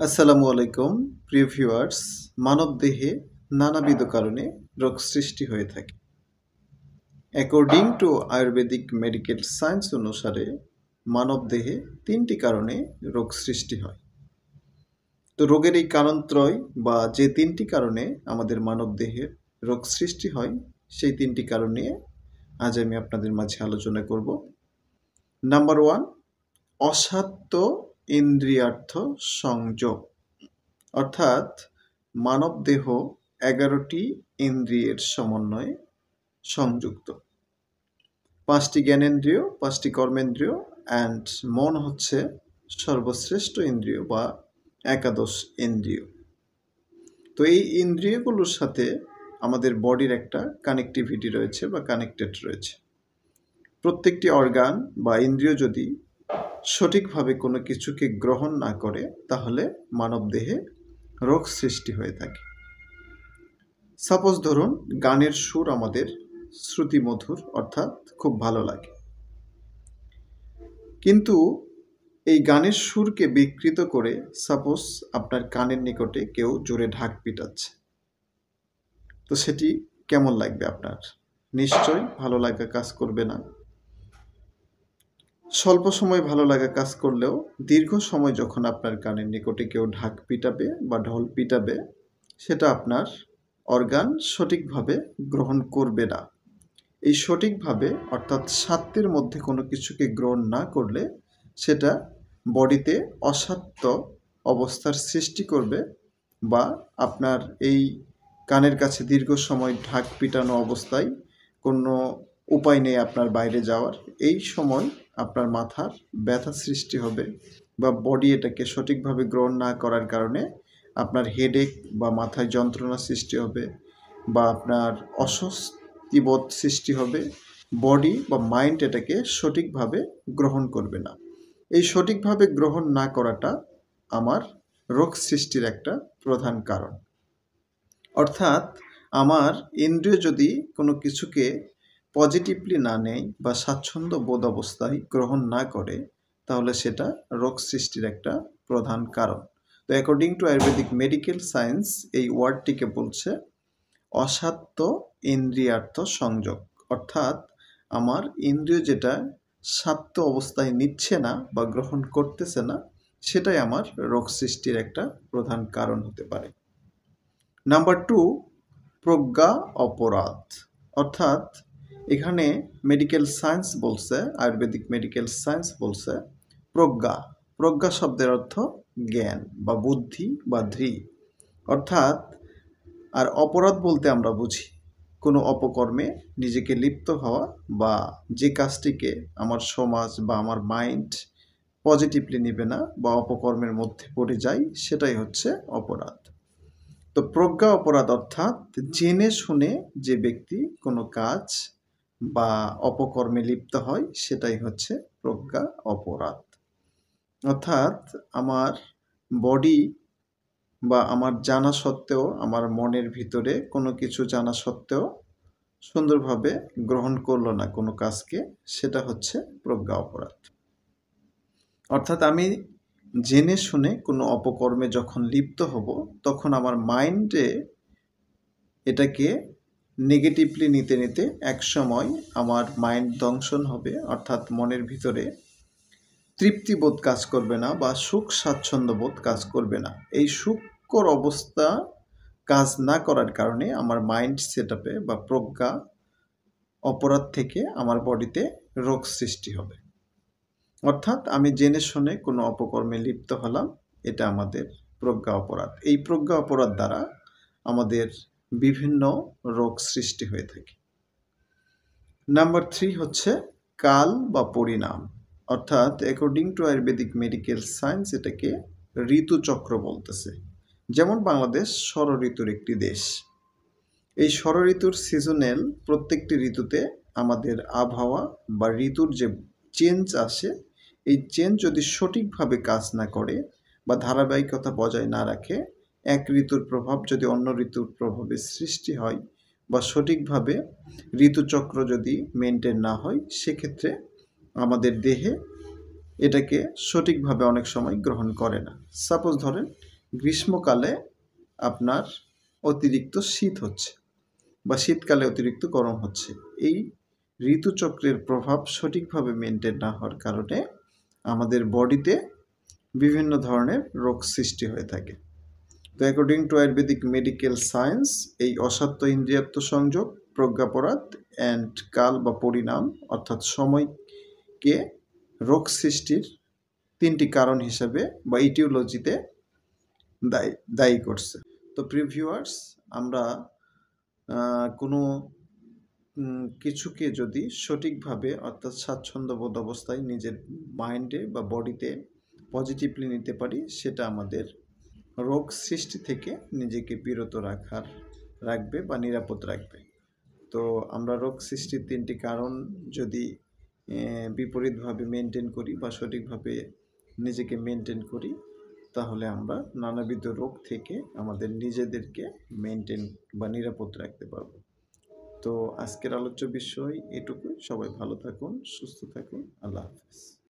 আসসালামু আলাইকুম প্রিয় ভিউয়ার্স। মানবদেহে নানাবিধ কারণে রোগ সৃষ্টি হয়ে থাকে। According to Ayurvedic medical science অনুসারে মানবদেহে ৩টি কারণে রোগ সৃষ্টি হয়। তো রোগের এই কারণত্রয় বা যে ৩টি কারণে আমাদের মানবদেহে রোগ সৃষ্টি হয় সেই ৩টি কারণ নিয়ে আজ আমি আপনাদের মাঝে আলোচনা করব। নাম্বার 1, অসাধ্য ইন্দ্রিয়ার্থ সংযোগ, অর্থাৎ মানবদেহ ১১টি ইন্দ্রিয়ের সমন্বয়ে সংযুক্ত। ৫টি জ্ঞানেন্দ্রিয়, ৫টি কর্মেন্দ্রিয় অ্যান্ড মন হচ্ছে সর্বশ্রেষ্ঠ ইন্দ্রিয় বা একাদশ ইন্দ্রিয়। তো এই ইন্দ্রিয়গুলোর সাথে আমাদের বডির একটা কানেক্টিভিটি রয়েছে বা কানেক্টেড রয়েছে। প্রত্যেকটি অর্গান বা ইন্দ্রিয় যদি সঠিকভাবে কোনো কিছুকে গ্রহণ না করে তাহলে মানবদেহে রোগ সৃষ্টি হয়ে থাকে। সাপোজ ধরুন গানের সুর আমাদের শ্রুতিমধুর অর্থাৎ খুব ভালো লাগে, কিন্তু এই গানের সুরকে বিকৃত করে সাপোজ আপনার কানের নিকটে কেউ জোরে ঢাক পিটাচ্ছে, তো সেটি কেমন লাগবে আপনার? নিশ্চয়ই ভালো লাগা কাজ করবে না। স্বল্প সময় ভালো লাগা কাজ করলেও দীর্ঘ সময় যখন আপনার কানের নিকটে কেউ ঢাক পিটাবে বা ঢোল পিটাবে, সেটা আপনার অর্গান সঠিকভাবে গ্রহণ করবে না। এই সঠিকভাবে অর্থাৎ স্বাত্বের মধ্যে কোনো কিছুকে গ্রহণ না করলে সেটা বডিতে অস্বাত্য অবস্থার সৃষ্টি করবে বা আপনার এই কানের কাছে দীর্ঘ সময় ঢাক পিটানো অবস্থায় কোনো উপায় নেই আপনার বাইরে যাওয়ার, এই সময় আপনার মাথার ব্যথা সৃষ্টি হবে বা বডি এটাকে সঠিকভাবে গ্রহণ না করার কারণে আপনার হেডেক বা মাথায় যন্ত্রণা সৃষ্টি হবে বা আপনার অস্বস্তিবোধ সৃষ্টি হবে। বডি বা মাইন্ড এটাকে সঠিকভাবে গ্রহণ করবে না। এই সঠিকভাবে গ্রহণ না করাটা আমার রোগ সৃষ্টির একটা প্রধান কারণ। অর্থাৎ আমার ইন্দ্রিয় যদি কোনো কিছুকে পজিটিভলি না নেয় বা স্বাচ্ছন্দ্য বোধ অবস্থায় গ্রহণ না করে তাহলে সেটা রোগ সৃষ্টির একটা প্রধান কারণ। তো according to Ayurvedic medical science এই ওয়ার্ডটিকে বলছে অসাধ্য ইন্দ্রিয়ার্থ সংযোগ, অর্থাৎ আমার ইন্দ্রিয় যেটা স্বাত্য অবস্থায় নিচ্ছে না বা গ্রহণ করতেছে না, সেটাই আমার রোগ সৃষ্টির একটা প্রধান কারণ হতে পারে। নাম্বার 2, প্রজ্ঞা অপরাধ, অর্থাৎ এখানে মেডিকেল সায়েন্স বলছে, আয়ুর্বেদিক মেডিকেল সায়েন্স বলছে প্রজ্ঞা। প্রজ্ঞা শব্দের অর্থ জ্ঞান বা বুদ্ধি বা ধৃ, অর্থাৎ আর অপরাধ বলতে আমরা বুঝি কোনো অপকর্মে নিজেকে লিপ্ত হওয়া বা যে কাজটিকে আমার সমাজ বা আমার মাইন্ড পজিটিভলি নেবে না বা অপকর্মের মধ্যে পড়ে যায়, সেটাই হচ্ছে অপরাধ। তো প্রজ্ঞা অপরাধ অর্থাৎ জেনে শুনে যে ব্যক্তি কোনো কাজ বা অপকর্মে লিপ্ত হয় সেটাই হচ্ছে প্রজ্ঞা অপরাধ। অর্থাৎ আমার বডি বা আমার জানা সত্ত্বেও, আমার মনের ভিতরে কোনো কিছু জানা সত্ত্বেও সুন্দরভাবে গ্রহণ করলো না কোনো কাজকে, সেটা হচ্ছে প্রজ্ঞা অপরাধ। অর্থাৎ আমি জেনে শুনে কোনো অপকর্মে যখন লিপ্ত হব তখন আমার মাইন্ডে এটাকে নেগেটিভলি নিতে নিতে একসময় আমার মাইন্ড দংশন হবে, অর্থাৎ মনের ভিতরে তৃপ্তিবোধ কাজ করবে না বা সুখ স্বাচ্ছন্দ্যবোধ কাজ করবে না। এই সুখকর অবস্থা কাজ না করার কারণে আমার মাইন্ড সেটআপে বা প্রজ্ঞা অপরাধ থেকে আমার বডিতে রোগ সৃষ্টি হবে। অর্থাৎ আমি জেনে শুনে কোনো অপকর্মে লিপ্ত হলাম, এটা আমাদের প্রজ্ঞা অপরাধ। এই প্রজ্ঞা অপরাধ দ্বারা আমাদের বিভিন্ন রোগ সৃষ্টি হয়ে থাকে। নাম্বার 3 হচ্ছে কাল বা পরিণাম, অর্থাৎ according to Ayurvedic medical science এটাকে ঋতুচক্র বলতেছে। যেমন বাংলাদেশ ষড় ঋতুর একটি দেশ। এই ষড় ঋতুর সিজনাল প্রত্যেকটি ঋতুতে আমাদের আবহাওয়া বা ঋতুর যে চেঞ্জ আসে, এই চেঞ্জ যদি সঠিকভাবে কাজ না করে বা ধারাবাহিকতা বজায় না রাখে, এক ঋতুর প্রভাব যদি অন্য ঋতুর প্রভাবে সৃষ্টি হয় বা সঠিকভাবে ঋতুচক্র যদি মেনটেন না হয়, সেক্ষেত্রে আমাদের দেহে এটাকে সঠিকভাবে অনেক সময় গ্রহণ করে না। সাপোজ ধরেন গ্রীষ্মকালে আপনার অতিরিক্ত শীত হচ্ছে বা শীতকালে অতিরিক্ত গরম হচ্ছে। এই ঋতুচক্রের প্রভাব সঠিকভাবে মেনটেন না হওয়ার কারণে আমাদের বডিতে বিভিন্ন ধরনের রোগ সৃষ্টি হয়ে থাকে। তো according to Ayurvedic medical science, এই অসাধ্য ইন্দ্রিয়াত্ম সংযোগ, প্রজ্ঞাপরাধ অ্যান্ড কাল বা পরিণাম অর্থাৎ সময়কে রোগ সৃষ্টির 3টি কারণ হিসেবে বা ইটিওলজিতে দায়ী করছে। তো প্রিয় ভিউয়ার্স, আমরা কোনো কিছুকে যদি সঠিকভাবে অর্থাৎ স্বাচ্ছন্দ্যবোধ অবস্থায় নিজের মাইন্ডে বা বডিতে পজিটিভলি নিতে পারি, সেটা আমাদের রোগ সৃষ্টি থেকে নিজেকে বিরত রাখবে বা নিরাপদ রাখবে। তো আমরা রোগ সৃষ্টির 3টি কারণ যদি বিপরীতভাবে মেনটেন করি বা সঠিকভাবে নিজেকে মেনটেন করি, তাহলে আমরা নানাবিধ রোগ থেকে আমাদের নিজেদেরকে মেনটেন বা নিরাপদ রাখতে পারবো। তো আজকের আলোচ্য বিষয় এটুকুই। সবাই ভালো থাকুন, সুস্থ থাকুন। আল্লাহ হাফেজ।